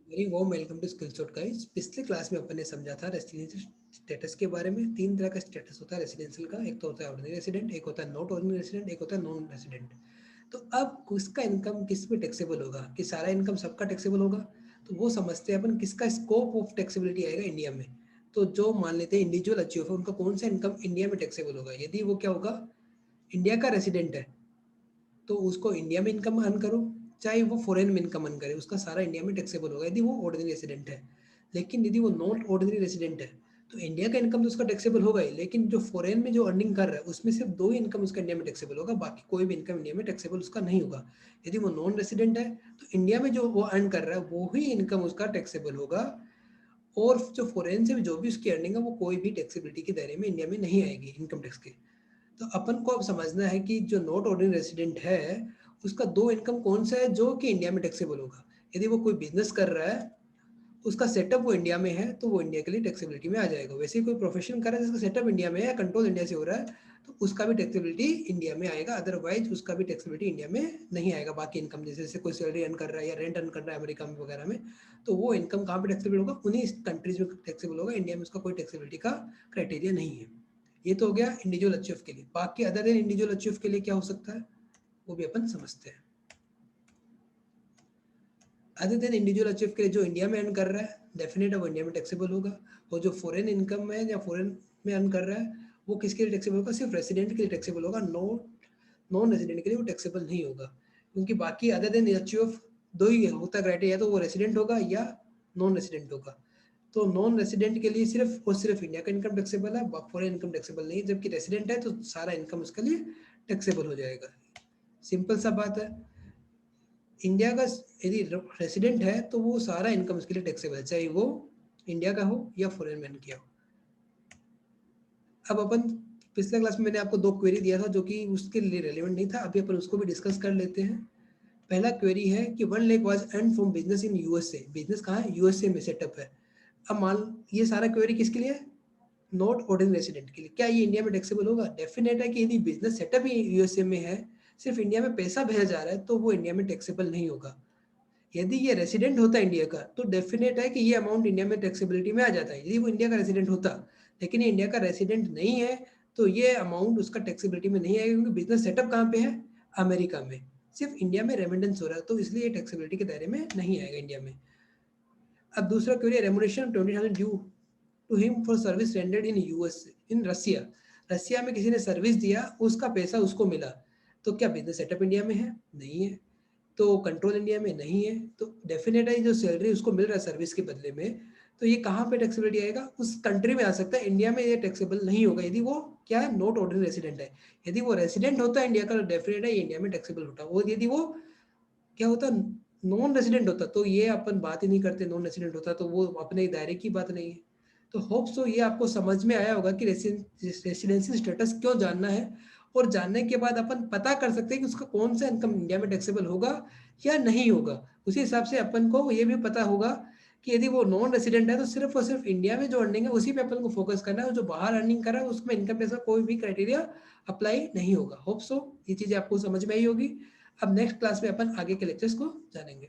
Very warm welcome to skill shot guys. पिछले class में अपन ने समझा था रेसिडेंशियल स्टेटस के बारे में। तीन तरह का स्टेटस होता है रेसिडेंशियल का। एक तो होता है ऑर्डिनरी रेसिडेंट, एक होता है नॉट ऑर्डिनरी रेसिडेंट, एक होता है नॉन रेसिडेंट। तो अब किसका इनकम किस पे टैक्सेबल होगा, कि सारा इनकम सबका टैक्सेबल होगा। तो वो समझते हैं अपन किसका स्कोप ऑफ टैक्सेबिलिटी आएगा इंडिया में। तो जो मान लेते हैं इंडिविजुअल अचीवर, उनका कौन सा इनकम इंडिया में टैक्सेबल होगा। यदि वो क्या होगा, इंडिया का रेसिडेंट है, तो उसको इंडिया में इनकम अर्न करो, चाहे वो फॉरेन में इनकम अर्न करे, उसका सारा इंडिया में टैक्सेबल होगा यदि वो ऑर्डिनरी रेसिडेंट है। लेकिन यदि वो नॉट ऑर्डिनरी रेसिडेंट है, तो इंडिया का इनकम तो उसका टैक्सेबल होगा ही, लेकिन जो फॉरेन में जो अर्निंग कर रहा है उसमें सिर्फ दो ही इनकम उसका इंडिया में टैक्सेबल होगा, बाकी कोई भी इनकम इंडिया में टैक्सेबल उसका नहीं होगा। यदि वो नॉन रेसिडेंट है, तो इंडिया में जो वो अर्न कर रहा है वो ही इनकम उसका टैक्सेबल होगा। और जो फॉरेन से जो भी उसकी अर्निंग है वो कोई भी टैक्सेबिलिटी के दायरे में इंडिया में नहीं आएगी इनकम टैक्स के। तो अपन को अब समझना है कि जो नॉट ऑर्डिनरी रेसिडेंट है, उसका दो इनकम कौन सा है जो कि इंडिया में टैक्सेबल होगा। यदि वो कोई बिजनेस कर रहा है, उसका सेटअप वो इंडिया में है, तो वो इंडिया के लिए टैक्सेबिलिटी में आ जाएगा। वैसे ही कोई प्रोफेशन कर रहा है जिसका सेटअप इंडिया में है, कंट्रोल इंडिया से हो रहा है, तो उसका भी टैक्सेबिलिटी इंडिया में आएगा। अदरवाइज उसका भी टैक्सेबिलिटी इंडिया में नहीं आएगा। बाकी इनकम जैसे जैसे कोई सैलरी अर्न कर रहा है या रेंट अर्न कर रहा है अमेरिका में वगैरह में, तो वो इनकम कहाँ पे टैक्सेबल होगा, उन्हीं कंट्रीज में टैक्सेबल होगा। इंडिया में उसका कोई टैक्सेबिलिटी का क्राइटेरिया नहीं है। ये तो हो गया इंडिविजुअल अचीव के लिए। बाकी अदर देन इंडिविजुअल अचीव के लिए क्या हो सकता है, वो भी अपन समझते हैं। अदर देन इंडिविजुअल अचीव के लिए जो इंडिया में अर्न कर रहा है, डेफिनेट है वो इंडिया में टैक्सेबल होगा। और जो फॉरेन इनकम है या फॉरेन में अर्न कर रहा है, वो किसके लिए टैक्सेबल होगा, सिर्फ रेसिडेंट के लिए टैक्सेबल होगा। नॉन रेसिडेंट के लिए वो टैक्सेबल नहीं होगा। क्योंकि बाकी अदर देन अचीव दो ही होता क्राइटेरिया, तो वो रेसिडेंट होगा या नॉन रेसिडेंट होगा। तो नॉन रेसिडेंट के लिए सिर्फ और सिर्फ इंडिया का इनकम टैक्सेबल है, फॉरेन इनकम टैक्सेबल नहीं। जबकि रेसिडेंट है तो सारा इनकम उसके लिए टैक्सेबल हो जाएगा। सिंपल सा बात है। इंडिया का यदि रेसिडेंट है तो वो सारा इनकम उसके लिए टैक्सेबल है, चाहे वो इंडिया का हो या फॉरेन में किया हो। अब अपन पिछले क्लास में मैंने आपको दो क्वेरी दिया था जो कि उसके लिए रेलिवेंट नहीं था, अभी अपन उसको भी डिस्कस कर लेते हैं। पहला क्वेरी है कि 1 lakh was earn from business in USA. Business कहाँ है, यूएसए में सेटअप है। अब मान, ये सारा क्वेरी किसके लिए है, नॉट ऑर्डिनरी रेसिडेंट के लिए। क्या ये इंडिया में टैक्सेबल होगा, डेफिनेट है कि यदि बिजनेस सेटअप ही यूएसए में है, सिर्फ इंडिया में पैसा भेजा जा रहा है, तो वो इंडिया में टैक्सेबल नहीं होगा। यदि ये रेसिडेंट होता है इंडिया का, तो डेफिनेट है कि ये अमाउंट इंडिया में टैक्सेबिलिटी में आ जाता है। यदि वो इंडिया का रेसिडेंट होता, लेकिन ये इंडिया का रेसिडेंट नहीं है, तो ये अमाउंट उसका टैक्सेबिलिटी में नहीं आएगा। क्योंकि बिजनेस सेटअप कहाँ पे है, अमेरिका में। सिर्फ इंडिया में रेमिटेंस हो रहा है, तो इसलिए ये टैक्सेबिलिटी के दायरे में नहीं आएगा इंडिया में। अब दूसरा query, remuneration 20,000 due to him for service rendered in US in Russia. Russia में किसी ने सर्विस दिया, उसका पैसा उसको मिला। तो क्या बिजनेस सेटअप इंडिया में है, नहीं है। तो कंट्रोल इंडिया में नहीं है। तो डेफिनेट है जो सैलरी उसको मिल रहा है सर्विस के बदले में, तो ये कहाँ पे टैक्सेबिलिटी आएगा, उस कंट्री में आ सकता है। इंडिया में ये टैक्सेबल नहीं होगा यदि वो क्या है, नॉट ऑर्डिनरी रेसिडेंट है। यदि वो रेसिडेंट होता है इंडिया का, डेफिनेट है ये इंडिया में टैक्सेबल होता है। और यदि वो क्या होता, नॉन रेसिडेंट होता, तो ये अपन बात ही नहीं करते। नॉन रेसिडेंट होता तो वो अपने दायरे की बात नहीं है। तो होप सो ये आपको समझ में आया होगा कि रेसिडेंशियल स्टेटस क्यों जानना है। और जानने के बाद अपन पता कर सकते हैं कि उसका कौन सा इनकम इंडिया में टैक्सेबल होगा या नहीं होगा। उसी हिसाब से अपन को ये भी पता होगा कि यदि वो नॉन रेसिडेंट है, तो सिर्फ और सिर्फ इंडिया में जो अर्निंग है उसी पे अपन को फोकस करना है। और जो बाहर अर्निंग कर रहा है उसमें इनकम टैक्स का कोई भी क्राइटेरिया अप्लाई नहीं होगा। होप सो ये चीज़ें आपको समझ में आई होगी। अब नेक्स्ट क्लास में अपन आगे के लेक्चर्स को जानेंगे।